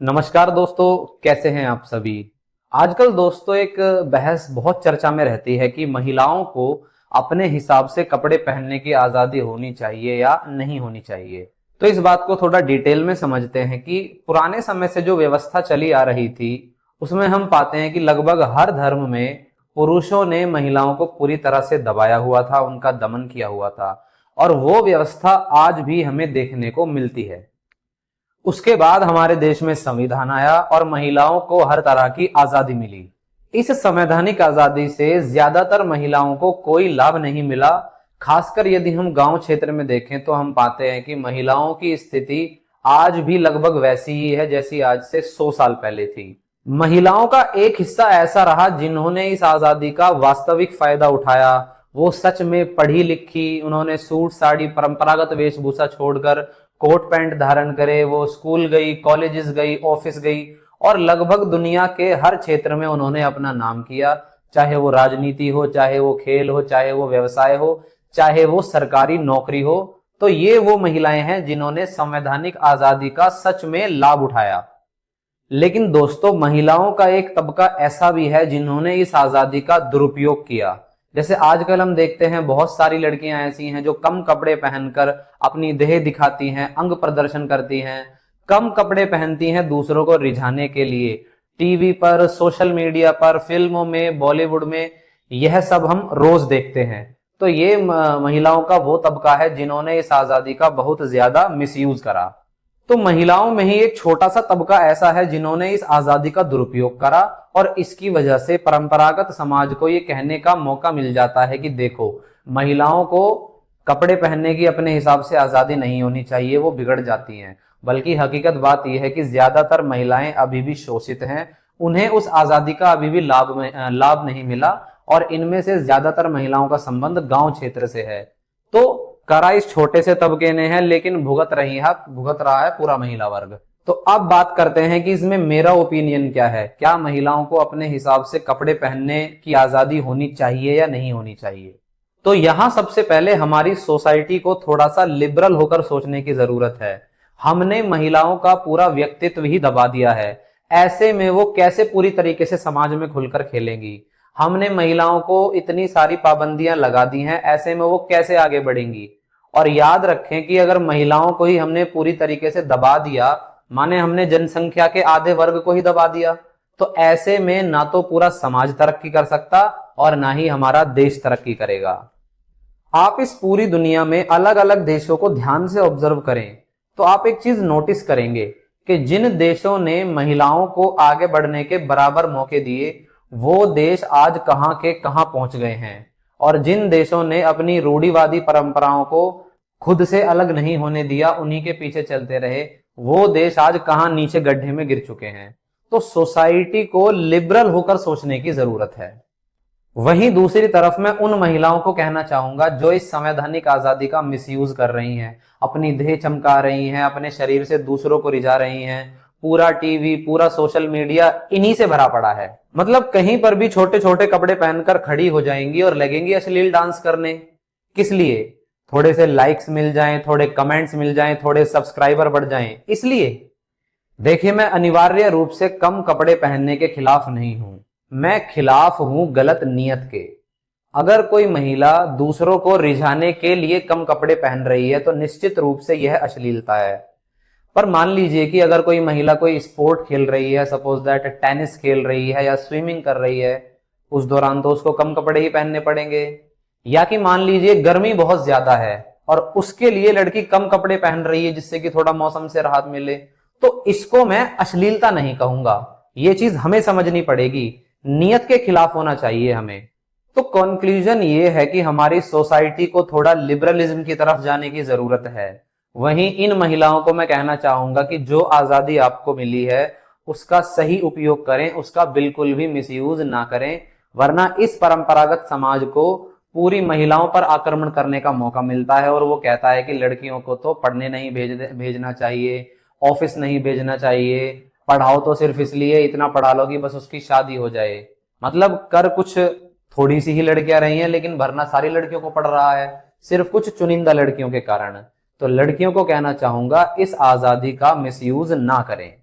नमस्कार दोस्तों, कैसे हैं आप सभी। आजकल दोस्तों एक बहस बहुत चर्चा में रहती है कि महिलाओं को अपने हिसाब से कपड़े पहनने की आजादी होनी चाहिए या नहीं होनी चाहिए। तो इस बात को थोड़ा डिटेल में समझते हैं कि पुराने समय से जो व्यवस्था चली आ रही थी उसमें हम पाते हैं कि लगभग हर धर्म में पुरुषों ने महिलाओं को पूरी तरह से दबाया हुआ था, उनका दमन किया हुआ था और वो व्यवस्था आज भी हमें देखने को मिलती है। उसके बाद हमारे देश में संविधान आया और महिलाओं को हर तरह की आजादी मिली। इस संवैधानिक आजादी से ज्यादातर महिलाओं को कोई लाभ नहीं मिला। खासकर यदि हम गांव क्षेत्र में देखें तो हम पाते हैं कि महिलाओं की स्थिति आज भी लगभग वैसी ही है जैसी आज से 100 साल पहले थी। महिलाओं का एक हिस्सा ऐसा रहा जिन्होंने इस आजादी का वास्तविक फायदा उठाया। वो सच में पढ़ी लिखी, उन्होंने सूट साड़ी परंपरागत वेशभूषा छोड़कर कोट पैंट धारण करे, वो स्कूल गई, कॉलेजेस गई, ऑफिस गई और लगभग दुनिया के हर क्षेत्र में उन्होंने अपना नाम किया। चाहे वो राजनीति हो, चाहे वो खेल हो, चाहे वो व्यवसाय हो, चाहे वो सरकारी नौकरी हो। तो ये वो महिलाएं हैं जिन्होंने संवैधानिक आजादी का सच में लाभ उठाया। लेकिन दोस्तों, महिलाओं का एक तबका ऐसा भी है जिन्होंने इस आजादी का दुरुपयोग किया। जैसे आजकल हम देखते हैं बहुत सारी लड़कियां ऐसी हैं जो कम कपड़े पहनकर अपनी देह दिखाती हैं, अंग प्रदर्शन करती हैं, कम कपड़े पहनती हैं दूसरों को रिझाने के लिए। टीवी पर, सोशल मीडिया पर, फिल्मों में, बॉलीवुड में यह सब हम रोज देखते हैं। तो ये महिलाओं का वो तबका है जिन्होंने इस आजादी का बहुत ज्यादा मिसयूज करा। तो महिलाओं में ही एक छोटा सा तबका ऐसा है जिन्होंने इस आजादी का दुरुपयोग करा और इसकी वजह से परंपरागत समाज को ये कहने का मौका मिल जाता है कि देखो, महिलाओं को कपड़े पहनने की अपने हिसाब से आजादी नहीं होनी चाहिए, वो बिगड़ जाती हैं। बल्कि हकीकत बात यह है कि ज्यादातर महिलाएं अभी भी शोषित हैं, उन्हें उस आजादी का अभी भी लाभ नहीं मिला और इनमें से ज्यादातर महिलाओं का संबंध गांव क्षेत्र से है। तो करा इस छोटे से तबके ने है, लेकिन भुगत रहा है पूरा महिला वर्ग। तो अब बात करते हैं कि इसमें मेरा ओपिनियन क्या है। क्या महिलाओं को अपने हिसाब से कपड़े पहनने की आजादी होनी चाहिए या नहीं होनी चाहिए। तो यहां सबसे पहले हमारी सोसाइटी को थोड़ा सा लिबरल होकर सोचने की जरूरत है। हमने महिलाओं का पूरा व्यक्तित्व ही दबा दिया है। ऐसे में वो कैसे पूरी तरीके से समाज में खुलकर खेलेंगी। हमने महिलाओं को इतनी सारी पाबंदियां लगा दी हैं, ऐसे में वो कैसे आगे बढ़ेंगी। और याद रखें कि अगर महिलाओं को ही हमने पूरी तरीके से दबा दिया, माने हमने जनसंख्या के आधे वर्ग को ही दबा दिया, तो ऐसे में ना तो पूरा समाज तरक्की कर सकता और ना ही हमारा देश तरक्की करेगा। आप इस पूरी दुनिया में अलग अलग देशों को ध्यान से ऑब्जर्व करें तो आप एक चीज नोटिस करेंगे कि जिन देशों ने महिलाओं को आगे बढ़ने के बराबर मौके दिए, वो देश आज कहां के कहां पहुंच गए हैं। और जिन देशों ने अपनी रूढ़िवादी परंपराओं को खुद से अलग नहीं होने दिया, उन्हीं के पीछे चलते रहे, वो देश आज कहां नीचे गड्ढे में गिर चुके हैं। तो सोसाइटी को लिबरल होकर सोचने की जरूरत है। वहीं दूसरी तरफ मैं उन महिलाओं को कहना चाहूंगा जो इस संवैधानिक आजादी का मिसयूज कर रही हैं, अपनी देह चमका रही हैं, अपने शरीर से दूसरों को रिझा रही हैं। पूरा टीवी, पूरा सोशल मीडिया इन्हीं से भरा पड़ा है। मतलब कहीं पर भी छोटे छोटे कपड़े पहनकर खड़ी हो जाएंगी और लगेंगी अश्लील डांस करने। किस लिए? थोड़े से लाइक्स मिल जाएं, थोड़े कमेंट्स मिल जाएं, थोड़े सब्सक्राइबर बढ़ जाएं, इसलिए। देखिए, मैं अनिवार्य रूप से कम कपड़े पहनने के खिलाफ नहीं हूं, मैं खिलाफ हूं गलत नियत के। अगर कोई महिला दूसरों को रिझाने के लिए कम कपड़े पहन रही है तो निश्चित रूप से यह अश्लीलता है। पर मान लीजिए कि अगर कोई महिला कोई स्पोर्ट खेल रही है, सपोज दैट टेनिस खेल रही है या स्विमिंग कर रही है, उस दौरान तो उसको कम कपड़े ही पहनने पड़ेंगे। या कि मान लीजिए गर्मी बहुत ज्यादा है और उसके लिए लड़की कम कपड़े पहन रही है जिससे कि थोड़ा मौसम से राहत मिले, तो इसको मैं अश्लीलता नहीं कहूंगा। ये चीज हमें समझनी पड़ेगी, नियत के खिलाफ होना चाहिए हमें। तो कंक्लूजन ये है कि हमारी सोसाइटी को थोड़ा लिबरलिज्म की तरफ जाने की जरूरत है। वहीं इन महिलाओं को मैं कहना चाहूंगा कि जो आजादी आपको मिली है उसका सही उपयोग करें, उसका बिल्कुल भी मिसयूज ना करें, वरना इस परंपरागत समाज को पूरी महिलाओं पर आक्रमण करने का मौका मिलता है। और वो कहता है कि लड़कियों को तो पढ़ने नहीं भेजना चाहिए, ऑफिस नहीं भेजना चाहिए, पढ़ाओ तो सिर्फ इसलिए, इतना पढ़ा लो कि बस उसकी शादी हो जाए। मतलब कर कुछ थोड़ी सी ही लड़कियां रही हैं, लेकिन भरना सारी लड़कियों को पड़ रहा है, सिर्फ कुछ चुनिंदा लड़कियों के कारण। तो लड़कियों को कहना चाहूंगा, इस आजादी का मिसयूज ना करें।